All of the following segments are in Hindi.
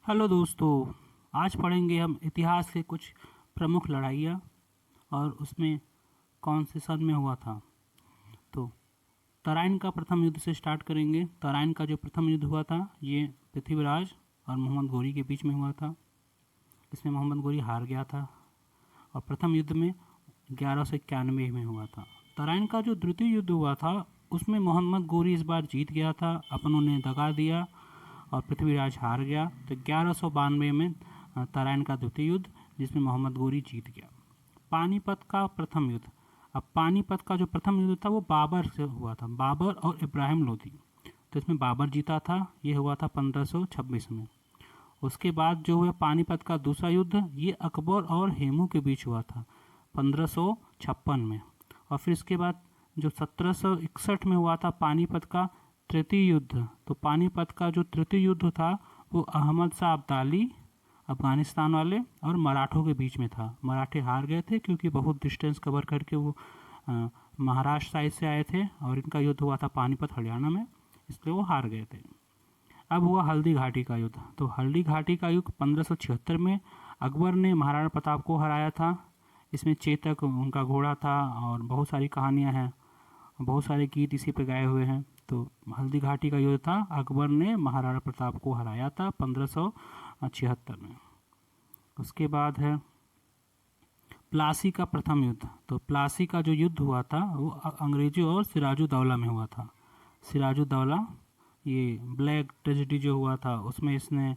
हेलो दोस्तों। आज पढ़ेंगे हम इतिहास के कुछ प्रमुख लड़ाइयाँ और उसमें कौन से सन में हुआ था। तो तराइन का प्रथम युद्ध से स्टार्ट करेंगे। तराइन का जो प्रथम युद्ध हुआ था ये पृथ्वीराज और मोहम्मद घोरी के बीच में हुआ था। इसमें मोहम्मद घोरी हार गया था और प्रथम युद्ध में 1191 में हुआ था। तराइन का जो द्वितीय युद्ध हुआ था उसमें मोहम्मद घोरी इस बार जीत गया था, अपनों ने दगा दिया और पृथ्वीराज हार गया। तो 1192 में तराइन का द्वितीय युद्ध जिसमें मोहम्मद घोरी जीत गया। पानीपत का प्रथम युद्ध। अब पानीपत का जो प्रथम युद्ध था वो बाबर से हुआ था, बाबर और इब्राहिम लोदी। तो इसमें बाबर जीता था, ये हुआ था 1526 में। उसके बाद जो हुआ पानीपत का दूसरा युद्ध ये अकबर और हेमू के बीच हुआ था 1556 में। और फिर इसके बाद जो 1761 में हुआ था पानीपत का तृतीय युद्ध। तो पानीपत का जो तृतीय युद्ध था वो अहमद शाह अब्दाली अफगानिस्तान वाले और मराठों के बीच में था। मराठे हार गए थे क्योंकि बहुत डिस्टेंस कवर करके वो महाराष्ट्र साइड से आए थे और इनका युद्ध हुआ था पानीपत हरियाणा में, इसलिए वो हार गए थे। अब हुआ हल्दी घाटी का युद्ध। तो हल्दी घाटी का युद्ध 1576 में अकबर ने महाराणा प्रताप को हराया था। इसमें चेतक उनका घोड़ा था और बहुत सारी कहानियाँ हैं, बहुत सारे गीत इसी पे गाए हुए हैं। तो हल्दी घाटी का युद्ध था, अकबर ने महाराणा प्रताप को हराया था 1576 में। उसके बाद है प्लासी का प्रथम युद्ध। तो प्लासी का जो युद्ध हुआ था वो अंग्रेजों और सिराजुद्दौला में हुआ था। सिराजुद्दौला ये ब्लैक ट्रेजेडी जो हुआ था उसमें इसने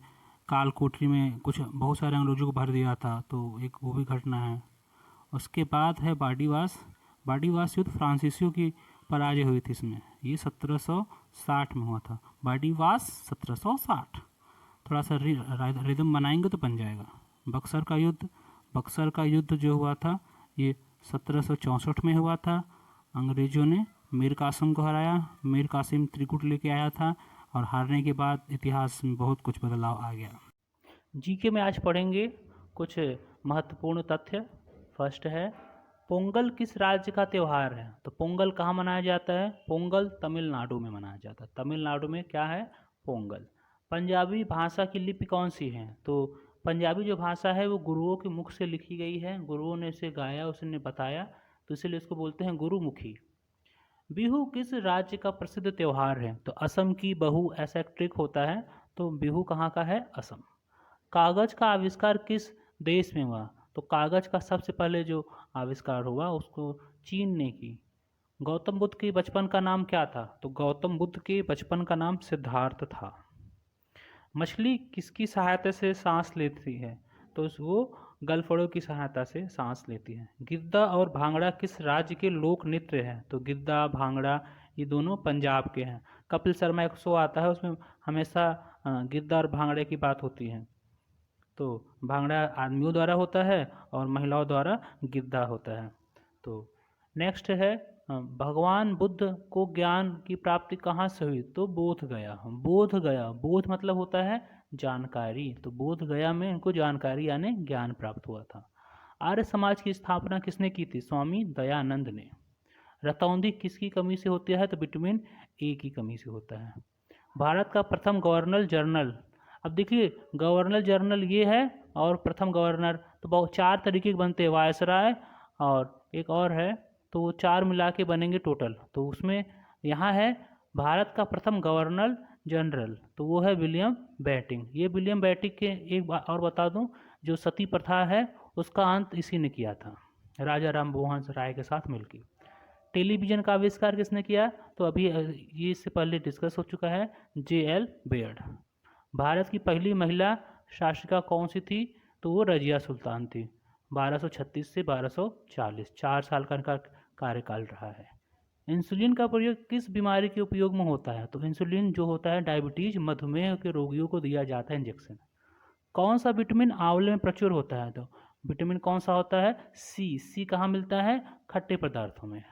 काल कोठरी में कुछ बहुत सारे अंग्रेजों को भर दिया था, तो एक वो भी घटना है। उसके बाद है बाडीवास। बाडीवास युद्ध फ्रांसीसियों की पराजय हुई थी इसमें, ये 1760 में हुआ था। बाडीवास 1760। थोड़ा सा रिदम बनाएंगे तो बन जाएगा। बक्सर का युद्ध। बक्सर का युद्ध जो हुआ था ये 1764 में हुआ था। अंग्रेजों ने मीर कासिम को हराया। मीर कासिम त्रिकुट लेके आया था और हारने के बाद इतिहास में बहुत कुछ बदलाव आ गया। जीके में आज पढ़ेंगे कुछ महत्वपूर्ण तथ्य। फर्स्ट है पोंगल किस राज्य का त्यौहार है। तो पोंगल कहाँ मनाया जाता है? पोंगल तमिलनाडु में मनाया जाता है। तमिलनाडु में क्या है? पोंगल। पंजाबी भाषा की लिपि कौन सी है? तो पंजाबी जो भाषा है वो गुरुओं के मुख से लिखी गई है, गुरुओं ने इसे गाया, उसने बताया, तो इसलिए इसको बोलते हैं गुरुमुखी। बिहू किस राज्य का प्रसिद्ध त्यौहार है? तो असम की बहू ऐसा एक ट्रिक होता है, तो बिहू कहाँ का है? असम। कागज का आविष्कार किस देश में हुआ? तो कागज का सबसे पहले जो आविष्कार हुआ उसको चीन ने की। गौतम बुद्ध के बचपन का नाम क्या था? तो गौतम बुद्ध के बचपन का नाम सिद्धार्थ था। मछली किसकी सहायता से सांस लेती है? तो वो गलफड़ों की सहायता से सांस लेती है। गिद्दा और भांगड़ा किस राज्य के लोक नृत्य हैं? तो गिद्दा भांगड़ा ये दोनों पंजाब के हैं। कपिल शर्मा एक शो आता है उसमें हमेशा गिद्दा और भांगड़े की बात होती है। तो भांगड़ा आदमियों द्वारा होता है और महिलाओं द्वारा गिद्दा होता है। तो नेक्स्ट है भगवान बुद्ध को ज्ञान की प्राप्ति कहाँ से हुई? तो बोध गया। बोध गया, बोध मतलब होता है जानकारी, तो बोध गया में इनको जानकारी यानी ज्ञान प्राप्त हुआ था। आर्य समाज की स्थापना किसने की थी? स्वामी दयानंद ने। रतौंधी किसकी कमी से होती है? तो विटामिन ए की कमी से होता है। भारत का प्रथम गवर्नर जनरल। अब देखिए गवर्नर जनरल ये है और प्रथम गवर्नर तो बहुत चार तरीके के बनते हैं, वायसराय और एक और है, तो वो चार मिला के बनेंगे टोटल। तो उसमें यहाँ है भारत का प्रथम गवर्नर जनरल, तो वो है विलियम बेंटिंक। ये विलियम बेंटिंक के एक बात और बता दूं, जो सती प्रथा है उसका अंत इसी ने किया था, राजा राम मोहन राय के साथ मिलकर। टेलीविज़न का आविष्कार किसने किया? तो अभी ये इससे पहले डिस्कस हो चुका है, जे.एल. बेयर्ड। भारत की पहली महिला शासिका कौन सी थी? तो वो रजिया सुल्तान थी। 1236 से 1240, 4 साल का इनका कार्यकाल रहा है। इंसुलिन का प्रयोग किस बीमारी के उपयोग में होता है? तो इंसुलिन जो होता है डायबिटीज मधुमेह के रोगियों को दिया जाता है इंजेक्शन। कौन सा विटामिन आंवले में प्रचुर होता है? तो विटामिन कौन सा होता है? सी। सी कहाँ मिलता है? खट्टे पदार्थों में।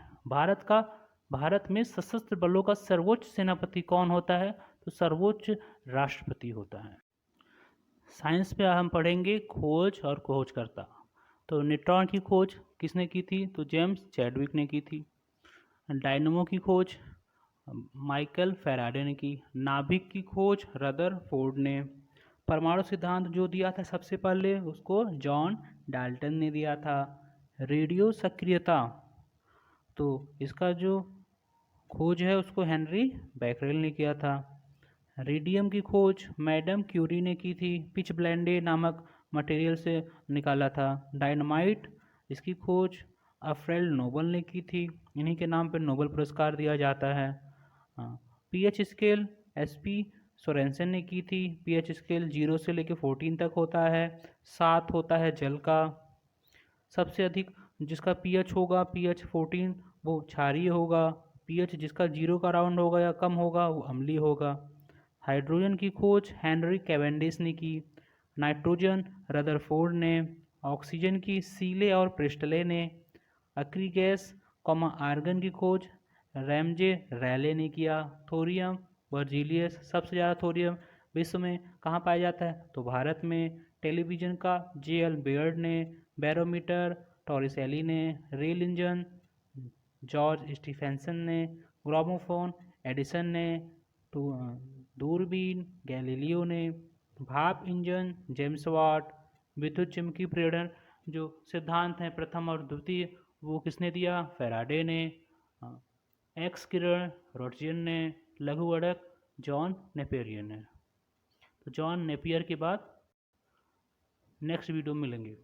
भारत में सशस्त्र बलों का सर्वोच्च सेनापति कौन होता है? तो सर्वोच्च राष्ट्रपति होता है। साइंस पे हम पढ़ेंगे खोज और खोजकर्ता। तो न्यूट्रॉन की खोज किसने की थी? तो जेम्स चैडविक ने की थी। डायनमो की खोज माइकल फैराडे ने की। नाभिक की खोज रदरफोर्ड ने। परमाणु सिद्धांत जो दिया था सबसे पहले उसको जॉन डाल्टन ने दिया था। रेडियो सक्रियता, तो इसका जो खोज है उसको हेनरी बैकरेल ने किया था। रेडियम की खोज मैडम क्यूरी ने की थी, पिच ब्लेंडे नामक मटेरियल से निकाला था। डायनामाइट, इसकी खोज अल्फ्रेड नोबल ने की थी, इन्हीं के नाम पर नोबेल पुरस्कार दिया जाता है। पीएच स्केल एसपी सोरेनसन ने की थी। पीएच स्केल 0 से लेकर 14 तक होता है। 7 होता है जल का। सबसे अधिक जिसका पीएच होगा पीएच 14 वो क्षारीय होगा। पीएच जिसका 0 का राउंड होगा या कम होगा वो अम्लीय होगा। हाइड्रोजन की खोज हेनरी कैवेंडिश ने की। नाइट्रोजन रदरफोर्ड ने। ऑक्सीजन की सीले और प्रिस्टले ने। अक्री गैस आर्गन की खोज रैमजे रैले ने किया। थोरियम वर्जिलियस, सबसे ज़्यादा थोरियम विश्व में कहाँ पाया जाता है तो भारत में। टेलीविज़न का जे.एल. बेयर्ड ने। बैरोमीटर टॉरिसेली ने। रेल इंजन जॉर्ज स्टीफेंसन ने। ग्रामोफोन एडिसन ने। दूरबीन गैलीलियो ने। भाप इंजन जेम्स वाट। विद्युत चुम्बकीय प्रेरण जो सिद्धांत हैं प्रथम और द्वितीय वो किसने दिया, फैराडे ने। एक्स किरण रोटशियन ने। लघु अड़क जॉन नेपियर ने। तो जॉन नेपियर के बाद नेक्स्ट वीडियो में मिलेंगे।